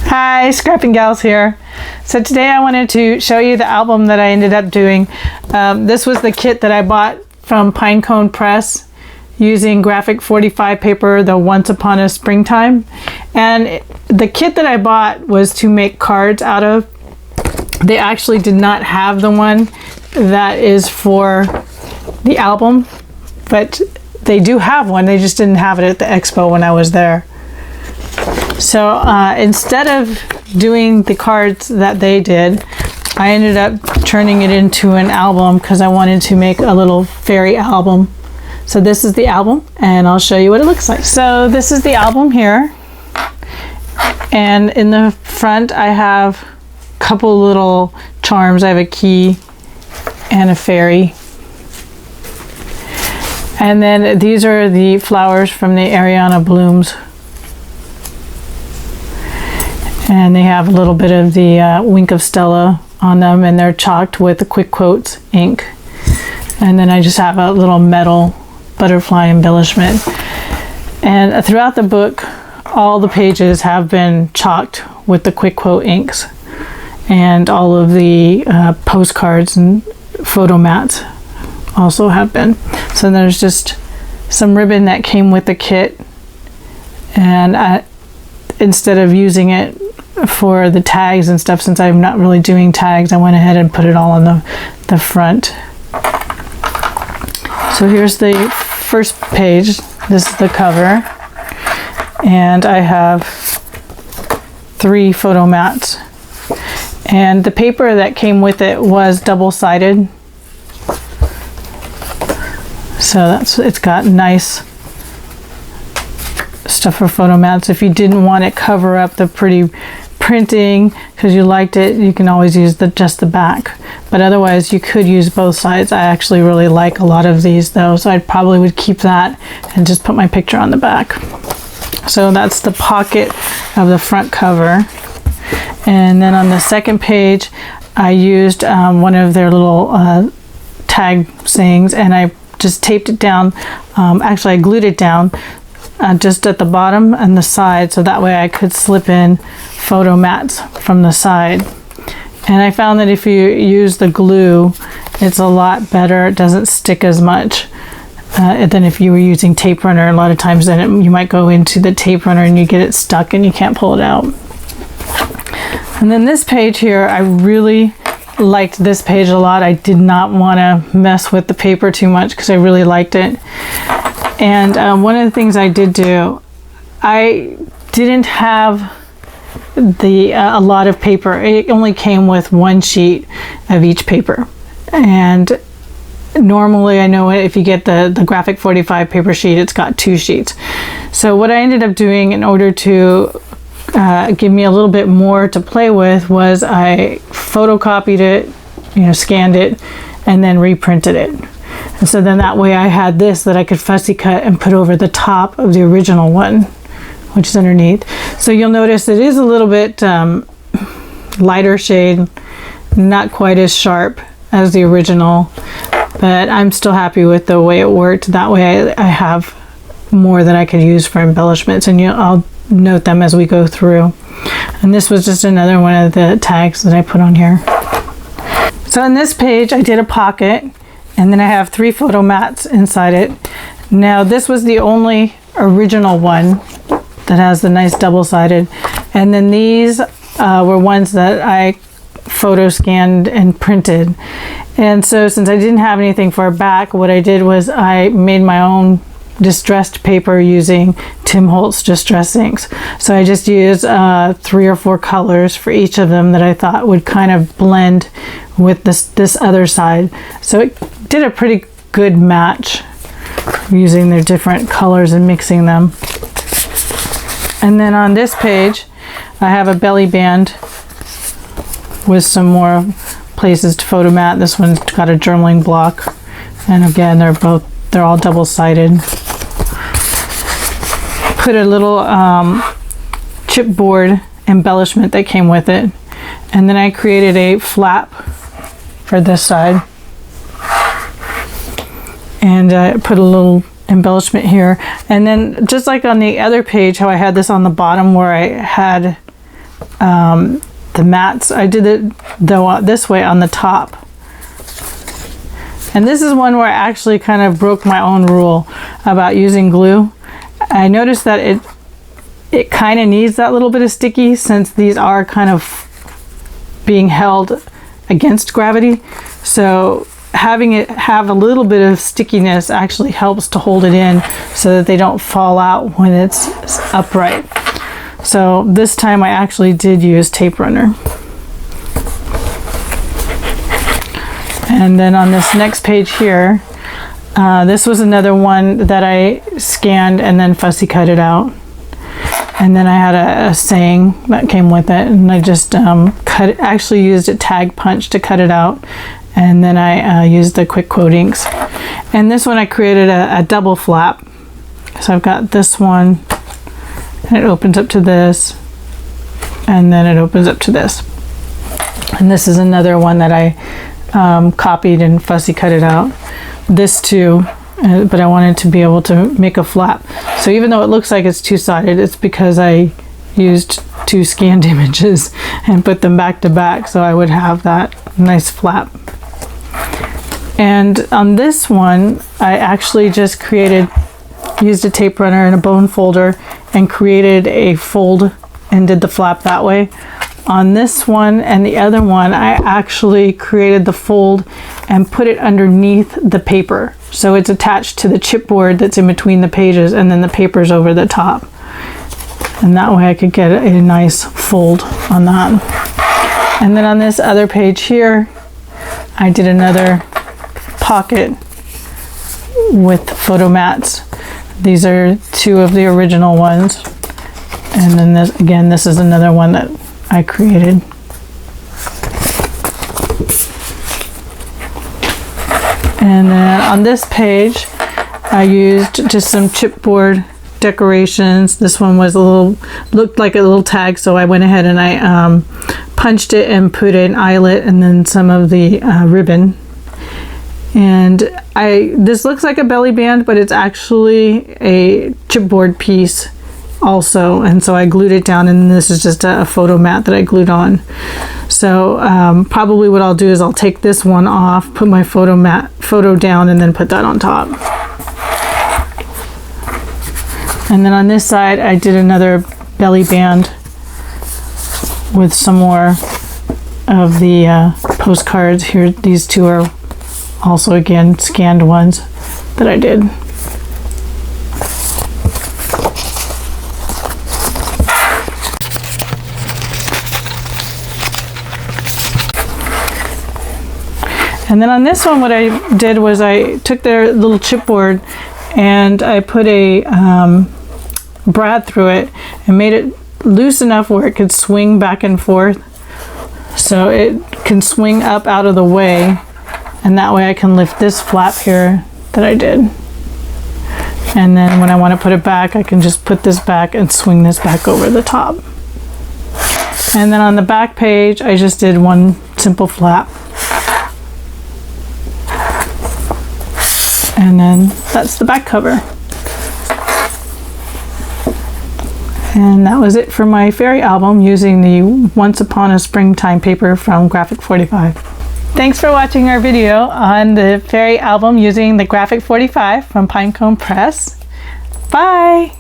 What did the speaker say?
Hi, Scrapping Gals here. So today I wanted to show you the album that I ended up doing. This was the kit that I bought from Pinecone Press using graphic 45 paper, the Once Upon a Springtime. And the kit that I bought was to make cards out of. They actually did not have the one that is for the album, but they do have one. They just didn't have it at the expo when I was there. So instead of doing the cards that they did, I ended up turning it into an album because I wanted to make a little fairy album. So this is the album and I'll show you what it looks like. So this is the album here, and in the front I have a couple little charms. I have a key and a fairy. And then these are the flowers from the Ariana blooms. And they have a little bit of the Wink of Stella on them, and they're chalked with the Quick Quotes ink. And then I just have a little metal butterfly embellishment. And throughout the book, all the pages have been chalked with the Quick Quote inks. And all of the postcards and photo mats also have been. So there's just some ribbon that came with the kit. And instead of using it for the tags and stuff, since I'm not really doing tags, I went ahead and put it all on the front. So here's the first page. This is the cover, and I have 3 photo mats, and the paper that came with it was double-sided, so it's got nice stuff for photo mats. If you didn't want to cover up the pretty printing because you liked it, you can always use just the back, but otherwise you could use both sides. I actually really like a lot of these though, so I probably would keep that and just put my picture on the back. So that's the pocket of the front cover. And then on the second page I used one of their little tag sayings, and I just taped it down. Actually I glued it down just at the bottom and the side, so that way I could slip in photo mats from the side. And I found that if you use the glue, it's a lot better. It doesn't stick as much than if you were using tape runner. A lot of times then you might go into the tape runner and you get it stuck and you can't pull it out. And then this page here, I really liked this page a lot. I did not want to mess with the paper too much because I really liked it. And one of the things I did do, I didn't have a lot of paper. It only came with 1 sheet of each paper. And normally, I know if you get the graphic 45 paper sheet, it's got 2 sheets. So what I ended up doing in order to give me a little bit more to play with was I photocopied it, scanned it, and then reprinted it. And so then that way I had this that I could fussy cut and put over the top of the original one, which is underneath. So you'll notice it is a little bit lighter shade, not quite as sharp as the original, but I'm still happy with the way it worked. That way I have more that I could use for embellishments, and I'll note them as we go through. And this was just another one of the tags that I put on here. So in this page I did a pocket, and then I have 3 photo mats inside it. Now this was the only original one that has the nice double-sided, and then these were ones that I photo scanned and printed. And so since I didn't have anything for a back, what I did was I made my own distressed paper using Tim Holtz distress inks. So I just used 3 or 4 colors for each of them that I thought would kind of blend with this other side. So it did a pretty good match using their different colors and mixing them. And then on this page I have a belly band with some more places to photo mat. This one's got a journaling block, and again they're all double-sided. Put a little chipboard embellishment that came with it, and then I created a flap for this side, and I put a little embellishment here. And then just like on the other page, how I had this on the bottom where I had the mats. I did it though this way on the top. And this is one where I actually kind of broke my own rule about using glue. I noticed that it kind of needs that little bit of sticky, since these are kind of being held against gravity. So having it have a little bit of stickiness actually helps to hold it in so that they don't fall out when it's upright. So this time I actually did use tape runner. And then on this next page here, this was another one that I scanned and then fussy cut it out. And then I had a saying that came with it, and I just actually used a tag punch to cut it out. And then I used the quick quote inks. And this one I created a double flap. So I've got this one, and it opens up to this, and then it opens up to this. And this is another one that I copied and fussy cut it out. This too, but I wanted to be able to make a flap. So even though it looks like it's two-sided, it's because I used two scanned images and put them back to back, so I would have that nice flap. And on this one, I actually just used a tape runner and a bone folder and created a fold and did the flap that way. On this one and the other one, I actually created the fold and put it underneath the paper. So it's attached to the chipboard that's in between the pages, and then the paper's over the top. And that way I could get a nice fold on that. And then on this other page here, I did another pocket with photo mats. These are two of the original ones. And then this, again, this is another one that I created. And then on this page, I used just some chipboard decorations. This one was looked like a little tag, so I went ahead and I punched it and put an eyelet and then some of the ribbon. And this looks like a belly band, but it's actually a chipboard piece also, and so I glued it down, and this is just a photo mat that I glued on. So probably what I'll do is I'll take this one off, put my photo down, and then put that on top. And then on this side I did another belly band with some more of the postcards here. These two are also again scanned ones that I did. And then on this one, what I did was I took their little chipboard and I put a brad through it and made it loose enough where it could swing back and forth. So it can swing up out of the way, and that way I can lift this flap here that I did. And then when I want to put it back, I can just put this back and swing this back over the top. And then on the back page, I just did one simple flap. And then that's the back cover. And that was it for my fairy album using the Once Upon a Springtime paper from Graphic 45. Thanks for watching our video on the fairy album using the Graphic 45 from Pinecone Press. Bye!